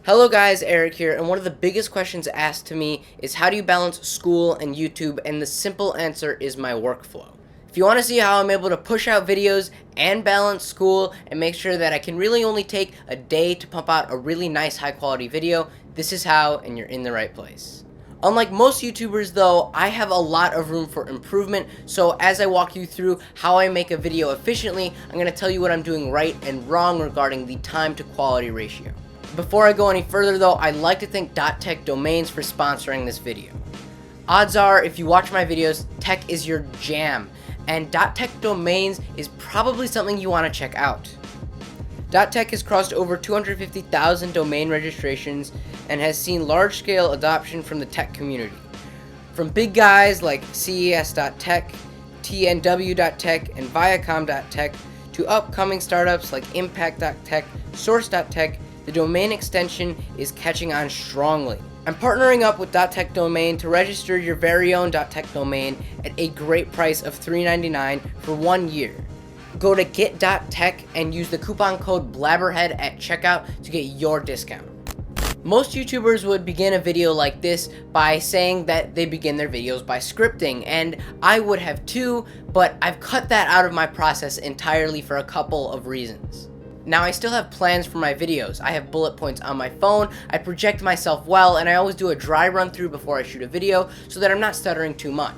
Hello guys, Eric here, and one of the biggest questions asked to me is how do you balance school and YouTube, and the simple answer is my workflow. If you want to see how I'm able to push out videos and balance school and make sure that I can really only take a day to pump out a really nice high quality video, this is how, and you're in the right place. Unlike most YouTubers though, I have a lot of room for improvement, so as I walk you through how I make a video efficiently, I'm going to tell you what I'm doing right and wrong regarding the time to quality ratio. Before I go any further though, I'd like to thank .tech domains for sponsoring this video. Odds are, if you watch my videos, tech is your jam, and .tech domains is probably something you want to check out. .tech has crossed over 250,000 domain registrations and has seen large-scale adoption from the tech community. From big guys like CES.tech, TNW.tech, and Viacom.tech, to upcoming startups like Impact.tech, Source.tech, the domain extension is catching on strongly. I'm partnering up with .tech domain to register your very own .tech domain at a great price of $3.99 for 1 year. Go to get.tech and use the coupon code BLABBERHEAD at checkout to get your discount. Most YouTubers would begin a video like this by saying that they begin their videos by scripting, and I would have too, but I've cut that out of my process entirely for a couple of reasons. Now, I still have plans for my videos. I have bullet points on my phone, I project myself well, and I always do a dry run through before I shoot a video so that I'm not stuttering too much.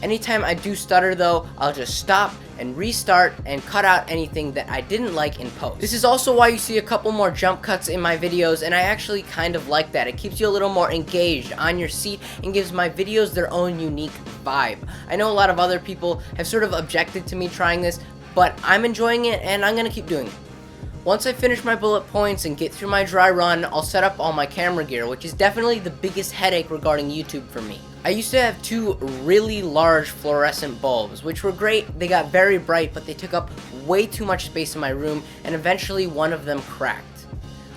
Anytime I do stutter though, I'll just stop and restart and cut out anything that I didn't like in post. This is also why you see a couple more jump cuts in my videos, and I actually kind of like that. It keeps you a little more engaged, on your seat, and gives my videos their own unique vibe. I know a lot of other people have sort of objected to me trying this, but I'm enjoying it and I'm gonna keep doing it. Once I finish my bullet points and get through my dry run, I'll set up all my camera gear, which is definitely the biggest headache regarding YouTube for me. I used to have two really large fluorescent bulbs, which were great. They got very bright, but they took up way too much space in my room, and eventually one of them cracked.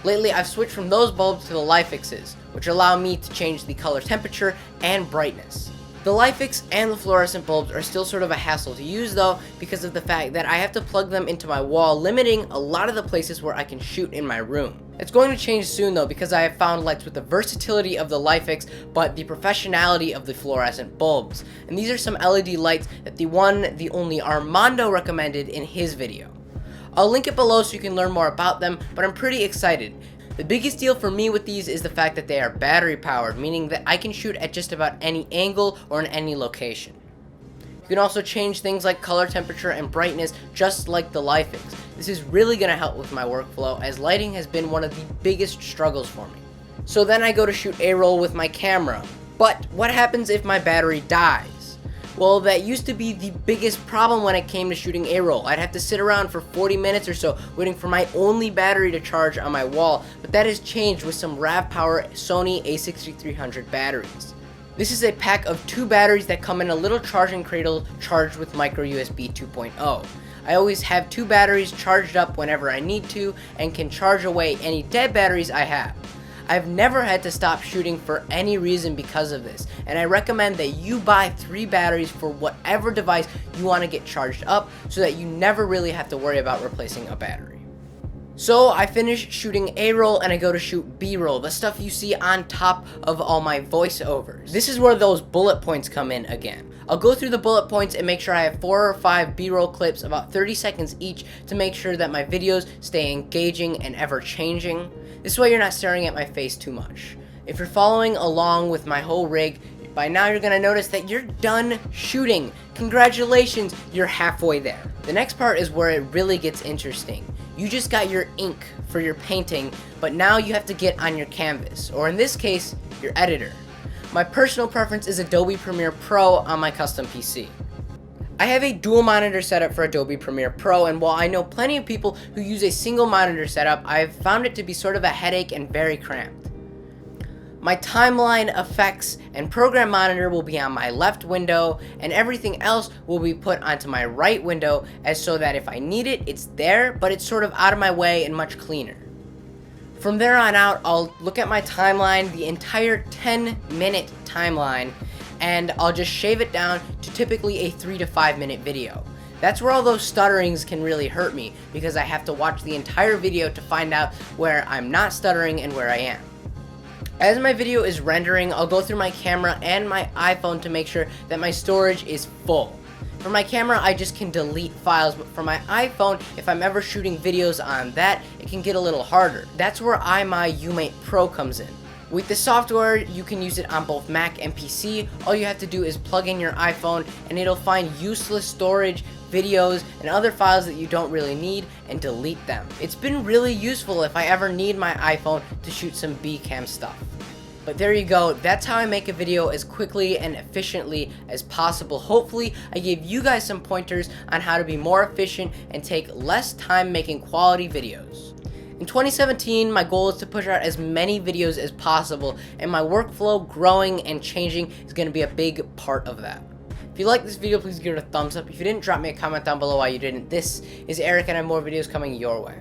Lately, I've switched from those bulbs to the LIFXs, which allow me to change the color temperature and brightness. The LIFX and the fluorescent bulbs are still sort of a hassle to use though, because of the fact that I have to plug them into my wall, limiting a lot of the places where I can shoot in my room. It's going to change soon though, because I have found lights with the versatility of the LIFX but the professionality of the fluorescent bulbs. And these are some LED lights that the only Armando recommended in his video. I'll link it below so you can learn more about them, but I'm pretty excited. The biggest deal for me with these is the fact that they are battery powered, meaning that I can shoot at just about any angle or in any location. You can also change things like color temperature and brightness just like the LIFX. This is really going to help with my workflow, as lighting has been one of the biggest struggles for me. So then I go to shoot BRoll with my camera. But what happens if my battery dies? Well, that used to be the biggest problem when it came to shooting BRoll. I'd have to sit around for 40 minutes or so waiting for my only battery to charge on my wall, but that has changed with some RAV Power Sony a6300 batteries. This is a pack of 2 batteries that come in a little charging cradle charged with micro USB 2.0. I always have 2 batteries charged up whenever I need to and can charge away any dead batteries I have. I've never had to stop shooting for any reason because of this, and I recommend that you buy 3 batteries for whatever device you want to get charged up so that you never really have to worry about replacing a battery. So I finish shooting BRoll and I go to shoot BRoll, the stuff you see on top of all my voiceovers. This is where those bullet points come in again. I'll go through the bullet points and make sure I have 4 or 5 BRoll clips, about 30 seconds each, to make sure that my videos stay engaging and ever changing. This way you're not staring at my face too much. If you're following along with my whole rig, by now you're gonna notice that you're done shooting. Congratulations, you're halfway there. The next part is where it really gets interesting. You just got your ink for your painting, but now you have to get on your canvas, or in this case, your editor. My personal preference is Adobe Premiere Pro on my custom PC. I have a dual monitor setup for Adobe Premiere Pro, and while I know plenty of people who use a single monitor setup, I've found it to be sort of a headache and very cramped. My timeline, effects, and program monitor will be on my left window, and everything else will be put onto my right window, as so that if I need it, it's there, but it's sort of out of my way and much cleaner. From there on out, I'll look at my timeline, the entire 10-minute timeline, and I'll just shave it down to typically a 3 to 5 minute video. That's where all those stutterings can really hurt me, because I have to watch the entire video to find out where I'm not stuttering and where I am. As my video is rendering, I'll go through my camera and my iPhone to make sure that my storage is full. For my camera, I just can delete files, but for my iPhone, if I'm ever shooting videos on that, it can get a little harder. That's where Umate Pro comes in. With the software, you can use it on both Mac and PC. All you have to do is plug in your iPhone and it'll find useless storage, videos, and other files that you don't really need and delete them. It's been really useful if I ever need my iPhone to shoot some B-cam stuff. But there you go, that's how I make a video as quickly and efficiently as possible. Hopefully, I gave you guys some pointers on how to be more efficient and take less time making quality videos. In 2017, my goal is to push out as many videos as possible, and my workflow growing and changing is going to be a big part of that. If you like this video, please give it a thumbs up. If you didn't, drop me a comment down below why you didn't. This is Eric, and I have more videos coming your way.